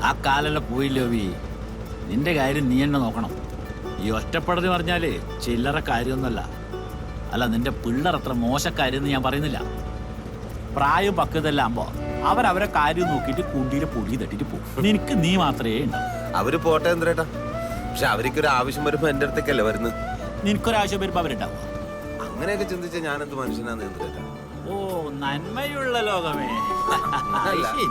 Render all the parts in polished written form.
ആ കാലെല്ലാം പോയില്ലോ വി. നിന്റെ കാര്യം നീ എന്നെ നോക്കണം. ഈ ഒറ്റപ്പെടൽ പറഞ്ഞാല് ചില്ലറ കാര്യമൊന്നുമല്ല. അല്ല, നിന്റെ പിള്ളേർ അത്ര മോശക്കാരെന്ന് ഞാൻ പറയുന്നില്ല. പ്രായം പക്വതെല്ലാം ആകുമ്പോ അവരവരെ കാര്യം നോക്കിയിട്ട് കുണ്ടിയിലെ പൊടി തട്ടിട്ട് പോകും. നിനക്ക് നീ മാത്രമേ ഉണ്ടാവും. അവര് പോട്ടെ എന്തേട്ടാ, പക്ഷെ അവർക്കൊരു ആവശ്യം വരുമ്പോ എന്റെ അടുത്തേക്കല്ലേ വരുന്നത്. നിനക്കൊരാവശ്യം വരുമ്പോ അവരുണ്ടാവും. അങ്ങനെയൊക്കെ ചിന്തിച്ച ഞാനെന്ത് മനുഷ്യനാന്ന് എന്തേട്ടാ. ഓ, നന്മയുള്ള ലോകമേ. അല്ല. ശരി.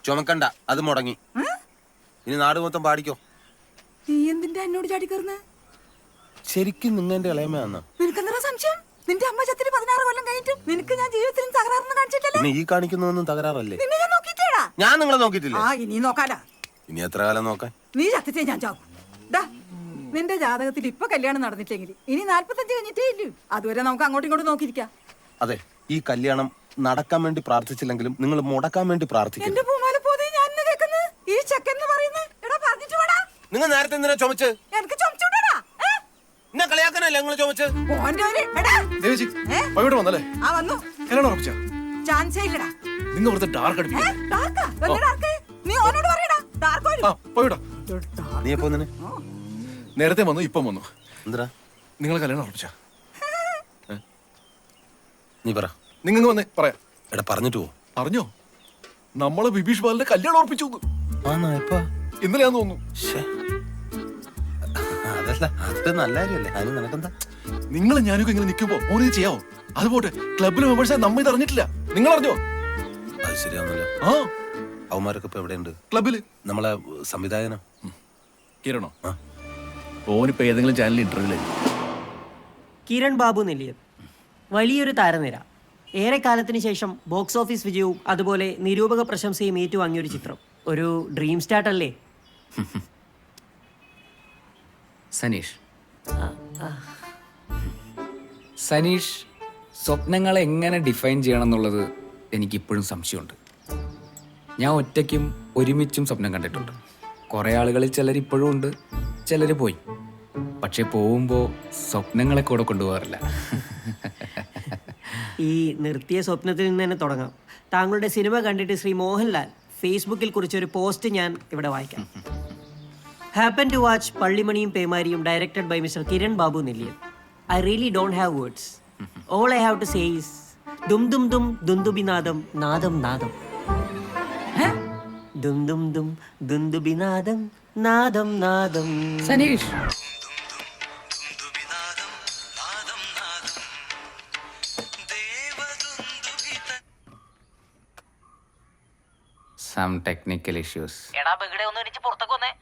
ചുമക്കണ്ട, അത് മുടങ്ങി. ഇനി നാട് മൊത്തം പാടിക്കോ. നീ എന്തിന്റെ എന്നോട് ചാടിക്കറുന്ന? ശരിക്കും നിങ്ങളുടെ ഇളയമ്മയാന്ന? നിനക്കെന്താ സംശയം? നിന്റെ അമ്മ ചത്തിട്ട് 16 കൊല്ലം കഴിഞ്ഞിട്ടും നിനക്ക് ഞാൻ ജീവിതത്തിൽ തകരാറൊന്നും കാണിച്ചിട്ടില്ല. പിന്നെ ഈ കാണിക്കുന്നതൊന്നും തകരാറല്ലേ? നിന്നെ ഞാൻ നോക്കിയിട്ടേടാ. ഞാൻ നിങ്ങളെ നോക്കിയിട്ടില്ല. ആ, ഇനി നോക്കാലാ. ഇനി എത്ര കാലം നോക്കാൻ? നീ ചത്തിച്ചേ ഞാൻ ചാവും. നിന്റെ ജാതകത്തിൽ ഇപ്പൊ കല്യാണം നടന്നിട്ടെങ്കിൽ ഇനി 45 കഴിഞ്ഞിട്ടേ ഇല്ലു. അതുവരെ നമുക്ക് അങ്ങോട്ടും ഇങ്ങോട്ടും നോക്കിയിരിക്കാം. അതെ, ഈ കല്യാണം നടക്കാൻ വേണ്ടി പ്രാർത്ഥിച്ചില്ലെങ്കിലും നിങ്ങൾ മുടക്കാൻ വേണ്ടി പ്രാർത്ഥിക്കും. എന്റെ പൂമാല പോതി ഞാൻ കേൾക്കുന്നു. ഈ ചെക്കെന്ന് പറയുന്നത് എടാ പറഞ്ഞിട്ട് വേടാ. നിങ്ങൾ നേരത്തെ എന്തിനാ ചുമച്ച്? എനിക്ക് ചുമച്ചുവിടാ. എന്നെ കളിയാക്കാനല്ലേ നിങ്ങൾ ചുമച്ച്? വന്നല്ലേ? ആ വന്നു. ചാൻസേ ഇല്ലടാ. നിങ്ങൾ ഇവിടുത്തെ ഡാർക്ക് അടിപ്പിക്കും. നീ ഓനോട് പറയടാ. നീ എപ്പോ വന്നെ? നേരത്തെ വന്നു, ഇപ്പം വന്നു. എന്താ നിങ്ങൾ കല്യാണം ഉറപ്പിച്ച? നീ പറ. നിങ്ങൾ വന്നേ പറയാം. എടാ പറഞ്ഞിട്ട് പോ. അറിഞ്ഞോ, നമ്മള് ബിബീഷ് ബാലിന്റെ കല്യാണം ഉറപ്പിച്ചു. ഇന്നലെയാന്ന് തോന്നുന്നു. അതല്ല, അത് നല്ല കാര്യല്ലേ. അതിന് നിനക്കെന്താ? നിങ്ങൾ ഞാനൊക്കെ ഇങ്ങനെ നിൽക്കുമ്പോ ഓരോ ചെയ്യാവോ? അതുപോട്ടെ, ക്ലബിലെ മെമ്പേഴ്സായി നമ്മ ഇത് അറിഞ്ഞിട്ടില്ല. നിങ്ങൾ അറിഞ്ഞോ? അത് ശരിയാവുന്നല്ലോ. ആ, അവന്മാരൊക്കെ ഇപ്പൊ എവിടെയുണ്ട്? ക്ലബില്. നമ്മളെ സംവിധായകനോ? കിരണോ? ഓനിപ്പോ ഏതെങ്കിലും ചാനലിൽ ഇന്റർവ്യൂ. കിരൺ ബാബു നെല്ലിയത് വലിയൊരു താരനിര. ഏറെക്കാലത്തിന് ശേഷം ബോക്സ് ഓഫീസ് വിജയവും അതുപോലെ നിരൂപക പ്രശംസയും ഏറ്റുവാങ്ങിയൊരു ചിത്രം. ഒരു ഡ്രീം സ്റ്റാർട്ട് അല്ലേ? സനീഷ് സ്വപ്നങ്ങളെ എങ്ങനെ ഡിഫൈൻ ചെയ്യണം എന്നുള്ളത് എനിക്കിപ്പോഴും സംശയമുണ്ട്. ഞാൻ ഒറ്റയ്ക്കും ഒരുമിച്ചും സ്വപ്നം കണ്ടിട്ടുണ്ട്. കുറേ ആളുകളിൽ ചിലരിപ്പോഴും ഉണ്ട്, ചിലർ പോയി. പക്ഷെ പോകുമ്പോൾ സ്വപ്നങ്ങളെ കൂടെ കൊണ്ടുപോകാറില്ല. ഈ നിർത്തിയ സ്വപ്നത്തിൽ നിന്ന് തന്നെ തുടങ്ങാം. താങ്കളുടെ സിനിമ കണ്ടിട്ട് ശ്രീ മോഹൻലാൽ ഫേസ്ബുക്കിൽ കുറിച്ചൊരു പോസ്റ്റ് ഞാൻ ഇവിടെ വായിക്കാം. ഹാപ്പൻ ടു വാച്ച് പള്ളിമണിയും പേമാരിയും directed by mister Kiran Babu Nelliyath. I really don't have words. All I have to say is dum dum dum dundubinadam nadam nadam. Dum dum dum dundubinadam nadam nadam. Sanish, some technical issues. എടാ ബഗഡെ ഒന്ന് ഇടിച്ച് പുറത്തേക്ക് വന്നേ.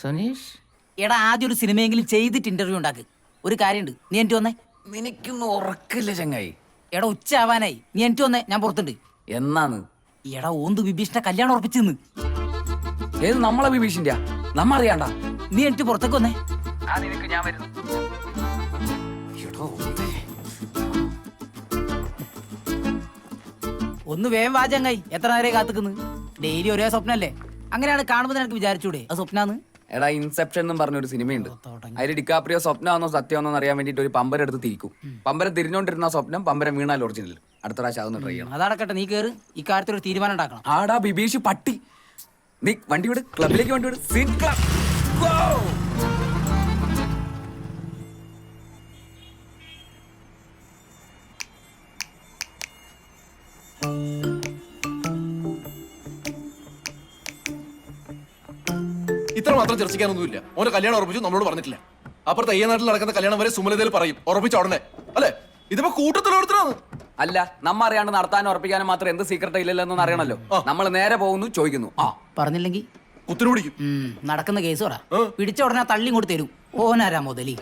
സനീഷ്, എടാ ആദ്യം ഒരു സിനിമയെങ്കിലും ചെയ്തിട്ട് ഇന്റർവ്യൂ ഉണ്ടാക്ക്. ഒരു കാര്യമുണ്ട്, നീ എനിക്ക് വന്നേ. നിനക്കൊന്നും ഉറക്കില്ല ചങ്ങായി. എടാ ഉച്ച ആവാനായി, നീ എനിക്ക് വന്നേ. ഞാൻ പുറത്തുണ്ട്. എന്നാന്ന്? എടാ ഓന്ത് വിഭീഷണ കല്യാണം ഉറപ്പിച്ചെന്ന്. ഏത് നമ്മളെ ബിബീഷിന്റെ? നമ്മ അറിയാണ്ട. നീ എനിക്ക് പുറത്തേക്ക് വന്നേ. നിനക്ക് ഞാൻ വരുന്നു. ഒന്ന് വേഗം വാചങ്ങായി. എത്ര നേരം കാത്തുക്കുന്നു? ഡെയിലി ഒരേ സ്വപ്നല്ലേ? അങ്ങനെയാണ് കാണുമ്പോൾ എനിക്ക് വിചാരിച്ചൂടെ അത് സ്വപ്നാന്ന്? എടാ, ഇൻസെപ്ഷൻ എന്നും പറഞ്ഞൊരു സിനിമയുണ്ട്. അതിൽ ഡിക്കാപ്രിയോ സ്വപ്നമാണോ സത്യമാണോ അറിയാൻ വേണ്ടിട്ട് ഒരു പമ്പരം എടുത്ത് തിരിക്കും. പമ്പരം തിരിഞ്ഞോണ്ടിരുന്ന സ്വപ്നം, പമ്പരം വീണാൽ ഒറിജിനൽ. അടുത്ത പ്രാവശ്യം അതൊന്ന് ട്രൈ ചെയ്യണം. അതടക്കട്ടെ, നീ കയറി ഈ കാര്യത്തിൽ ഒരു തീരുമാനം ഉണ്ടാക്കണം. ആടാ ബിബീഷ് പട്ടി, നീ വണ്ടി വിട്, ക്ലബിലേക്ക് വണ്ടി വിട്. Scene club. ഇത്ര മാത്രം ചർച്ചിക്കാനൊന്നുമില്ല. ഓന്റെ കല്യാണം ഉറപ്പിച്ചു, നമ്മളോട് പറഞ്ഞിട്ടില്ല. അപ്പുറത്തെ ഈ നാട്ടിൽ നടക്കുന്ന കല്യാണം വരെ സുമലതയിൽ പറയും ഉറപ്പിച്ച ഉടനെ. അല്ലേ? ഇതിപ്പോ കൂട്ടത്തിലോടത്തിനാണ്. അല്ല, നമ്മ അറിയാണ്ട് നടത്താനും ഉറപ്പിക്കാനും മാത്രം എന്ത് സീക്രട്ട് ഇല്ലല്ലെന്ന് അറിയണല്ലോ. നമ്മൾ നേരെ പോകുന്നു, ചോദിക്കുന്നു. പറഞ്ഞില്ലെങ്കിൽ കുത്തിനു പിടിക്കും. നടക്കുന്ന കേസ് പറ. പിടിച്ച ഉടനെ തള്ളി കൊണ്ട് തരും. ഓനാരാ മുതലി?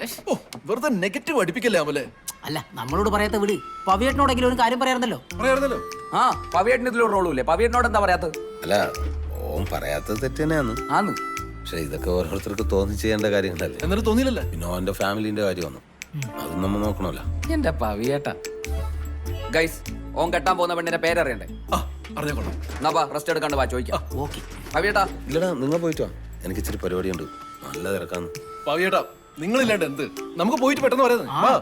വെറുതെ നെഗറ്റീവ് അടിപ്പിക്കല്ലേ അമലെ. അല്ല, നമ്മളോട് പറയാത്ത വിട്. പവിയേട്ടനോടെങ്കിലും ഒരു കാര്യം പറയാറുണ്ടല്ലോ. ആ, പവിയേട്ടന് ഇതിലൊരു റോളുമില്ലേ? പവിയേട്ടനോട് എന്താ പറയാത്തത്? അല്ല, ഓൻ പറയാത്തത് തെറ്റ് തന്നെയാന്ന്. ആന്ന്. പക്ഷെ ഇതൊക്കെ ഓരോരുത്തർക്ക് തോന്നി ചെയ്യേണ്ട കാര്യങ്ങളല്ലേ. എന്നിട്ട് തോന്നിയില്ലല്ലേ? പിന്നെ ഓന്റെ ഫാമിലിന്റെ കാര്യം വന്നു, അതും നമ്മ നോക്കണല്ലോ. എന്റെ പവിയേട്ട. ഗൈസ്, ഓൻ കെട്ടാൻ പോകുന്ന പെണ്ണിന്റെ പേരറിയണ്ടേ? അറിഞ്ഞോളാം. എന്നാ റെസ്റ്റ് എടുക്കാണ്ട് വാ ചോദിക്കാം. ഓക്കെ പവിയേട്ടാ. ഇല്ലടാ, നിങ്ങൾ പോയിട്ട് വാ. എനിക്ക് ഇച്ചിരി പരിപാടിയുണ്ട്. നല്ല തിരക്കാന്ന്. പവിയേട്ടാ നിങ്ങളില്ലാണ്ട് എന്ത്? നമുക്ക് പോയിട്ട് പെട്ടെന്ന് പറയുന്നത്. വാ.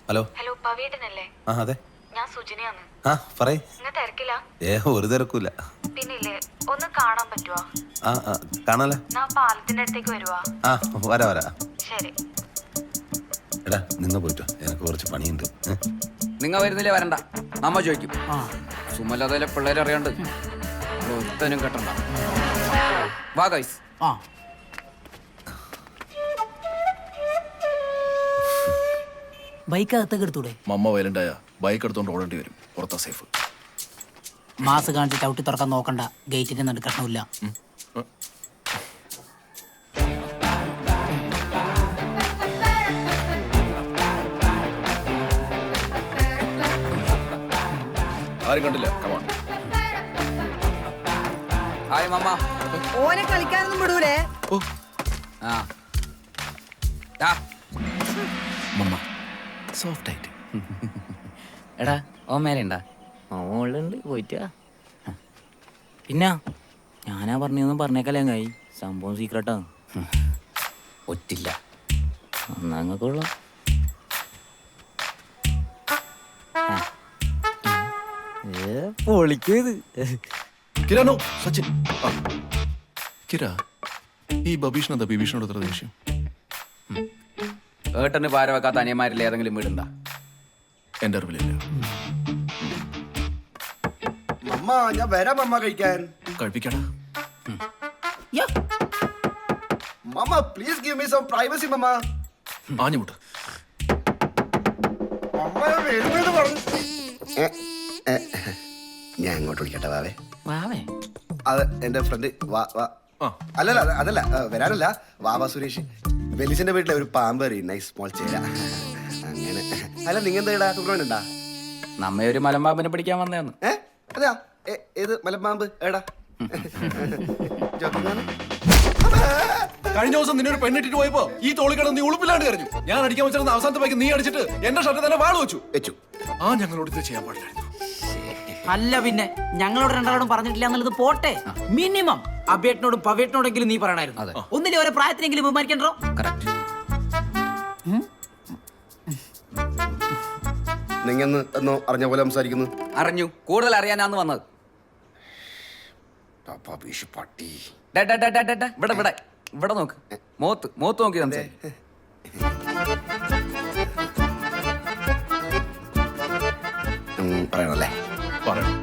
ഹലോ. ഹലോ പവിയേട്ടനല്ലേ? ആ അതെ. ഞാൻ സുജിനയാണ്. ആ പറയ്. നിങ്ങൾ തിരക്കില്ല? ഒരു തിരക്കൂല. പിന്നില്ലേ ഒന്ന് കാണാൻ പറ്റുവാ? ആ കാണാല. ഞാൻ പാലത്തിന്റെ അടുത്തേക്ക് വരുവാ. ആ വരാ. ശരി. എടാ നിന്ന് പോയിട്ടോ, എനിക്ക് കുറച്ച് പണിയുണ്ട്. നിങ്ങൾ വരുന്നില്ലേ വരണ്ട, നമ്മ ചോദിക്കും. സുമലതയിലെ പിള്ളേരെ അറിയാണ്ട് ഒരുത്തനും കെട്ടണ്ട. വാ ഗൈസ്. ആ ബൈക്ക് അകത്തേക്ക് എടുത്തൂടെ? മമ്മ വയലണ്ടായ ബൈക്ക് എടുത്തോണ്ട് ഓടേണ്ടി വരും. പുറത്താ സേഫ്. മാസ് കാണിച്ച് ചവിട്ടി തുറക്കാൻ നോക്കണ്ട, ഗേറ്റിന്റെ നടുക്കട്ടമില്ല. ആരും കണ്ടില്ല. കമാൺ. ഹായ് മമ്മ. ഓനെ കളിക്കാനൊന്നും വിടൂലേ? ആ ദാ. മമ്മ സോഫ്റ്റ് ആയിട്ട്. എടാ ഓ മേലെ ഉണ്ടാ? മോളുണ്ട് പോയിട്ടാ. പിന്നെ ഞാനാ പറഞ്ഞൊന്നും പറഞ്ഞേക്കല്ലേ കായി, സംഭവം സീക്രട്ടാ. ഒറ്റില്ല. അങ്ങക്കുള്ള പൊളിക്കത്. കിരാനോ സച്ചിൻ. ആ കിരാ, ഈ ബബീഷിനെന്താ ബിബീഷിനോട് എത്ര ദേഷ്യം? ഏട്ടന് പാര വെക്കാത്ത അനിയന്മാരിൽ ഏതെങ്കിലും വീടുണ്ടാ? എന്റെ അറിവിലില്ല. മമ്മ ഞാൻ വരാം മമ്മ കഴിക്കാൻ. കഴിപ്പിക്കടാ. Mamma please give me some privacy mamma. ആഞ്ഞുമുട്ട്. മമ്മ ഞാൻ വരുന്നത് പറഞ്ഞു. ഞാൻ അങ്ങോട്ട് വിളിക്കട്ടെ വാവേ. വാവേ അത് എന്റെ ഫ്രണ്ട് അല്ലല്ല അതല്ല വരാനല്ല, വാവ സുരേഷ്. വെലിസിന്റെ വീട്ടിലെ ഒരു പാമ്പ് കയറി, നൈസ് സ്മോൾ ചേര. അങ്ങനെ അല്ല നിങ്ങൾ എന്താ ഇടാ ടൂർണമെന്റ് ഉണ്ടാ? നമ്മെ ഒരു മലമ്പാമ്പിനെ പിടിക്കാൻ വന്നേന്ന്. അതെയാ ഏത് മലമ്പാമ്പ് ഏടാ? കഴിഞ്ഞ ദിവസം നിന്നൊരു പെണ്ണിട്ടിട്ട് പോയപ്പോ ഈ തോളിക്കടന്ന് നീ ഉളുപ്പില്ലാണ്ട് കരഞ്ഞു. ഞാൻ അടിക്കാൻ വെച്ചിരുന്ന അവസാനത്തെ ബൈക്ക് നീ അടിച്ചിട്ട് എന്റെ ഷർട്ട് തന്നെ വാള് വെച്ചു. ഞങ്ങളോട് ഇത് ചെയ്യാൻ പാടില്ലായിരുന്നു. അല്ല പിന്നെ ഞങ്ങളോട് രണ്ടാളോടും പറഞ്ഞിട്ടില്ല എന്നുള്ളത് പോട്ടെ, മിനിമം അബേട്ടിനോടും പവേട്ടിനോടെങ്കിലും നീ പറയണായിരുന്നു. ഒന്നിലെ ഓരോ പ്രായത്തിനെങ്കിലും ബഹുമാനിക്കണ്ടോ? കറക്റ്റ്. നിങ്ങന്ന് എന്നോ അറിഞ്ഞ പോലെ സംസാരിക്കുന്നു. അറിഞ്ഞു, കൂടുതൽ അറിയാനാന്ന് വന്നത്. പട്ടി ഇവിടെ ഇവിടെ ഇവിടെ നോക്ക്, മോത്ത് നോക്കി സംസാരിക്കും. പറയണല്ലേ? പറയണം.